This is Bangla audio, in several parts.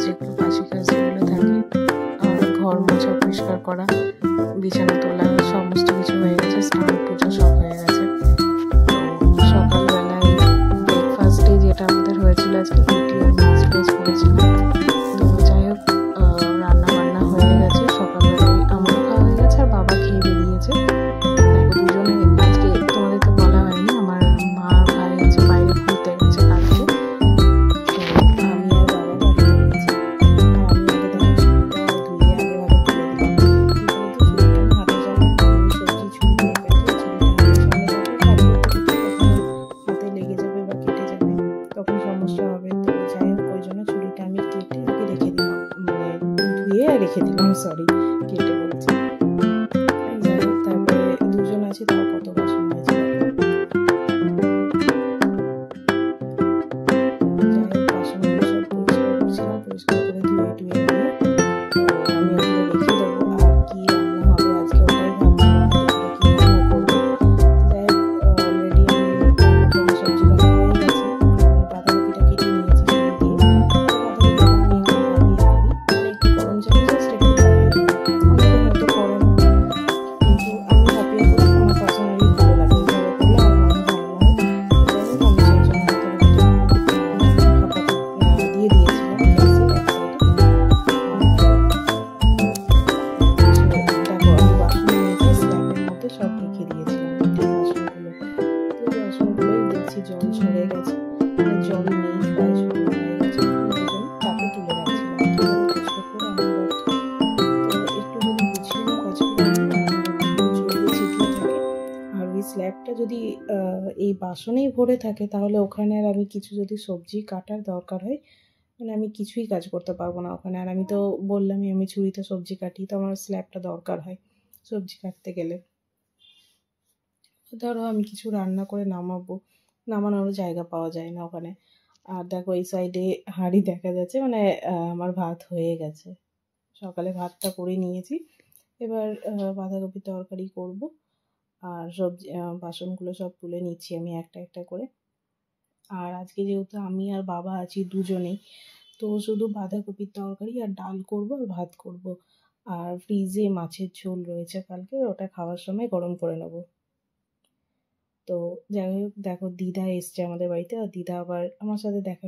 যেগুলো বাসি কাজ যেগুলো থাকে, ঘর মোছা, পরিষ্কার করা, বিছানা তোলা, সমস্ত কিছু হয়ে গেছে। স্নান পুজো সব হয়ে গেছে। তো সকালবেলায় ব্রেকফাস্টে যেটা আমাদের হয়েছিল আজকে রুটি আর মিক্সড ভেজ করেছিলাম। তো যাই হোক, রান্না বান্না হয়ে গেছে। সকালবেলায় আমারও খাওয়া হয়ে গেছে আর বাবা খেয়ে বেরিয়েছে। দেখো দুজনে আজকে, তোমাদের তো বলা হয়নি, আমার মা আর ভাই হচ্ছে বাইরে ঘুরতে গেছে কালকে। তো আমি আর বাবা বাড়িতে গেছি। আর আমি আগে দেখো চুলটা ধুয়ে আগে ভাবে তুলে দিলাম। কি বলতো, চুলটা হাতে যখন আমি সবজি ছুরি দিয়ে কাটি, চুলটা হাতের সামনে রাখলে কাটতে করতে কখনো হাতে লেগে যাবে বা কেটে যাবে, তখন সমস্যা হবে। তো যাই হোক, ওই জন্য ছুরিটা আমি কেটে আগে রেখে দিলাম, মানে ধুয়ে রেখে দিলাম, সরি কেটে বলছি। যাই হোক, তারপরে দুজন আছি, তাও কত বাসন হয়েছে। যাই হোক, বাসনগুলো সব পরিষ্কার করছিলাম, পরিষ্কার করে ধুয়ে টুয়ে নিয়ে তো আমি ওগুলো রেখে দেবো। আর কি রান্না হবে আজকে ওটাই ভাবছিলাম, দুপুরে কি রান্না করবো। যাই হোক, অলরেডি আমি আমার সবজি কাটা হয়ে গেছে। আমি বাঁধাকপিটা কেটে নিয়েছি ছুরি দিয়ে। তো বাঁধাকপিটা আমি এখন ভাপিয়ে করি, মানে একটু গরম জলে জাস্ট একটু ভাপিয়ে নিই। অনেকে হয়তো করে না, কিন্তু আমি ভাপিয়ে করি, আমার পার্সোনালি ভালো লাগে। এইভাবে করলে আমার মনে ভালো লাগে। তো যাই হোক, আমি সেই জন্য বাঁধাকপিটা ভাপাতে দিয়ে দিয়েছিলাম গ্যাসের এক সাইডে। দেখো, আমি বাসন নিয়েছি, স্ল্যাবের মধ্যে সব রেখে দিয়েছিলাম এই বাসনগুলো। তো বাসনগুলোই দেখছি জল ঝরে গেছে, মানে জল নেই, প্রায় শুকনো হয়ে গেছে। ওই জন্য তাকে তুলে রাখছিলাম। কি বলতো, ছোট রান্নাঘর তো, একটু যদি গুছিয়ে না কাজ করে নিই না, রান্নাঘরগুলো ছড়িয়ে ছিটিয়ে থাকে। আর ওই স্ল্যাবটা যদি এই বাসনেই ভরে থাকে, তাহলে ওখানে আর আমি কিছু যদি সবজি কাটার দরকার হয়, মানে আমি কিছুই কাজ করতে পারবো না ওখানে। আর আমি তো বললামই, আমি ছুরিতে সবজি কাটি, তো আমার স্ল্যাবটা দরকার হয় সবজি কাটতে গেলে। ধরো আমি কিছু রান্না করে নামানোরও জায়গা পাওয়া যায় না ওখানে। আর দেখো, এই সাইডে হাঁড়ি দেখা যাচ্ছে, মানে আমার ভাত হয়ে গেছে। সকালে ভাতটা করে নিয়েছি। এবার বাঁধাকপির তরকারি করব। আর সবজি বাসনগুলো সব তুলে নিচ্ছি আমি একটা একটা করে। আর আজকে যেহেতু আমি আর বাবা আছি দুজনেই, তো শুধু বাঁধাকপির তরকারি আর ডাল করব আর ভাত করব। আর ফ্রিজে মাছের ঝোল রয়েছে কালকে, ওটা খাওয়ার সময় গরম করে নেব। তো যাই হোক, দেখো দিদা এসছে আমাদের বাড়িতে। আর দিদা আবার আমার সাথে দেখা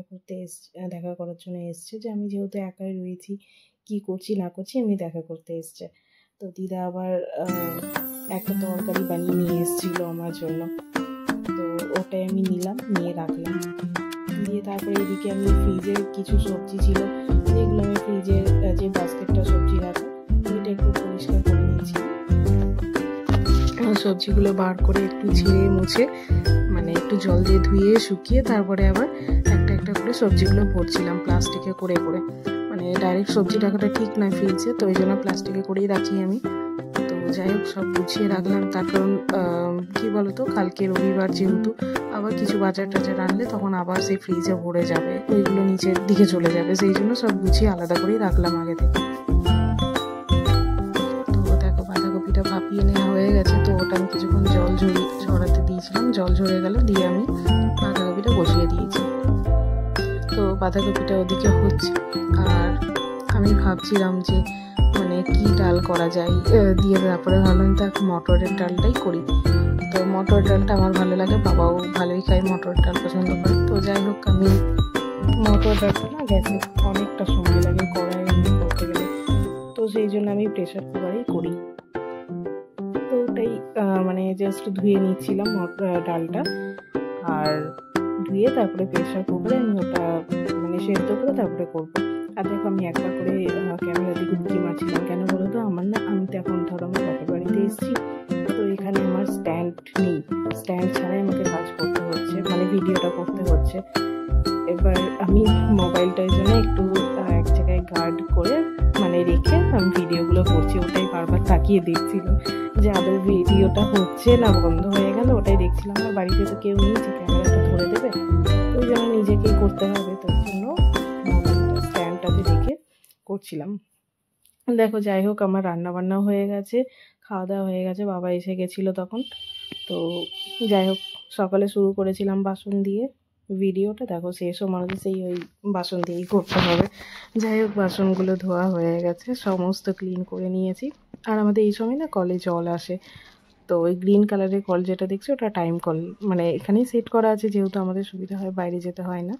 করার জন্য এসছে, যে আমি যেহেতু একাই রয়েছি, কি করছি না করছি, এমনি দেখা করতে এসছে। তো দিদা আবার একটা তরকারি বানিয়ে নিয়ে এসেছিলো আমার জন্য। তো ওটাই আমি নিয়ে রাখলাম। দিয়ে তারপরে এদিকে আমি ফ্রিজের কিছু সবজি ছিল, যেগুলো আমি ফ্রিজের যে বাস্কেটটা সবজি রাখা, ওইটা একটু পরিষ্কার করে নিয়েছি। সবজিগুলো বার করে একটু ঝেড়ে মুছে, মানে একটু জল দিয়ে ধুয়ে শুকিয়ে, তারপরে আবার একটা একটা করে সবজিগুলো ভরছিলাম প্লাস্টিকে করে করে। মানে ডাইরেক্ট সবজি রাখাটা ঠিক নয় ফ্রিজে, তো ওই জন্য প্লাস্টিকে করেই রাখি আমি। তো যাই হোক, সব গুছিয়ে রাখলাম। তার কারণ কী বলতো, কালকে রবিবার যেহেতু, আবার কিছু বাজার টাজার আনলে তখন আবার সেই ফ্রিজে ভরে যাবে, ওইগুলো নিচের দিকে চলে যাবে, সেই জন্য সব গুছিয়ে আলাদা করেই রাখলাম আগে থেকে। তো দেখো, বাঁধাকপিটা ভাপিয়ে নেওয়া হয়ে গেছে। তো ওটা আমি কিছুক্ষণ জল ঝরাতে দিয়েছিলাম, জল ঝরে গেল, দিয়ে আমি বাঁধাকপিটা বসিয়ে দিয়েছি। তো বাঁধাকপিটা ওদিকে হচ্ছে। আর আমি ভাবছিলাম যে মানে কি ডাল করা যায়, দিয়ে তারপরে ভাবলাম তো মটরের ডালটাই করি। তো মটর ডালটা আমার ভালো লাগে, বাবাও ভালোই খায়, মটর ডাল পছন্দ করে। তো যাই হোক, আমি মটর ডালটা না গ্যাসে অনেকটা সময় লাগে কড়াইয়ে এমনি করতে গেলে, তো সেই জন্য আমি প্রেশার কুকারেই করি। তো ওটাই মানে জাস্ট ধুয়ে নিচ্ছিলাম ডালটা, আর ধুয়ে তারপরে প্রেশার কুকারে আমি ওটা মানে সেদ্ধ করে তারপরে করবো। আর দেখো, আমি একবার করে ক্যামেরা দিকে উঁকি মারছিলাম, কেন বলো তো, আমি তো এখন ধরো আমার বাপের বাড়িতে এসেছি, তো এখানে আমার স্ট্যান্ড নেই, স্ট্যান্ড ছাড়াই আমাকে কাজ করতে হচ্ছে, মানে ভিডিওটা করতে হচ্ছে। এবার আমি মোবাইলটার জন্য একটু এক জায়গায় গার্ড করে মানে রেখে আমি ভিডিওগুলো করছি, ওটাই বারবার তাকিয়ে দেখছিলাম যে আদৌ ভিডিওটা হচ্ছে না বন্ধ হয়ে গেল, ওটাই দেখছিলাম। আমার বাড়িতে তো কেউ নেই যে ক্যামেরাটা ধরে দেবে, তো ওই জন্য নিজেকেই করতে হবে, তো ওই জন্য মোবাইলটা স্ট্যান্ডটাতে রেখে করছিলাম। দেখো, যাই হোক, আমার রান্নাবান্নাও হয়ে গেছে, খাওয়া দাওয়া হয়ে গেছে, বাবা এসে গেছিলো তখন। তো যাই হোক, সকালে শুরু করেছিলাম বাসন দিয়ে, ভিডিওটা দেখো শেষও মনে হচ্ছে সেই ওই বাসন দিয়েই করতে হবে। যাই হোক, বাসনগুলো ধোয়া হয়ে গেছে, সমস্ত ক্লিন করে নিয়েছি। আর আমাদের এই সময় না কলে জল আসে, তো ওই গ্রিন কালারের কল যেটা দেখছি ওটা টাইম কল, মানে এখানেই সেট করা আছে, যেহেতু আমাদের সুবিধা হয়, বাইরে যেতে হয় না।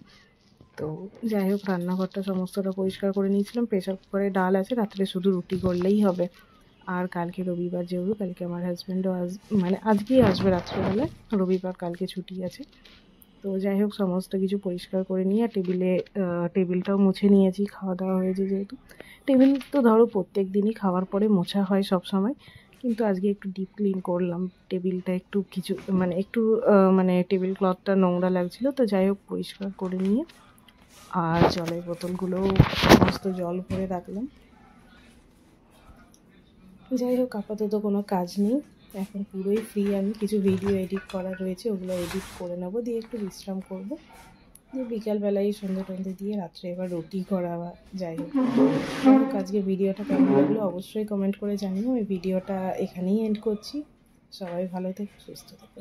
তো যাই হোক, রান্নাঘরটা সমস্তটা পরিষ্কার করে নিয়েছিলাম। প্রেশার কুকারে ডাল আছে, রাত্রে শুধু রুটি করলেই হবে। আর কালকে রবিবার, যেহেতু কালকে আমার হাজব্যান্ডও মানে আজকেই আসবে রাত্রেবেলায়, রবিবার কালকে ছুটি আছে। তো যাই হোক, সমস্ত কিছু পরিষ্কার করে নিয়ে টেবিলটাও মুছে নিয়েছি, খাওয়া দাওয়া হয়েছে যেহেতু। টেবিল তো ধরো প্রত্যেক দিনই খাওয়ার পরে মোছা হয় সব সময়, কিন্তু আজকে একটু ডিপ ক্লিন করলাম। টেবিলটা একটু কিছু মানে টেবিল ক্লথটা নোংরা লাগছিলো, তো যাই হোক পরিষ্কার করে নিয়ে আর জলের বোতলগুলোও সমস্ত জল ভরে রাখলাম। যাই হোক, আপাতত কোনো কাজ নেই, এখন পুরোই ফ্রি আমি। কিছু ভিডিও এডিট করা রয়েছে, ওগুলো এডিট করে নেবো, দিয়ে একটু বিশ্রাম করবো, দিয়ে বিকালবেলায় সন্ধ্যে টন্ধে দিয়ে রাত্রে এবার রুটি করা। যাই হোক, আজকে ভিডিওটা কেমন লাগলো অবশ্যই কমেন্ট করে জানিও। এই ভিডিওটা এখানেই এন্ড করছি। সবাই ভালো থেকো, সুস্থ থেকো।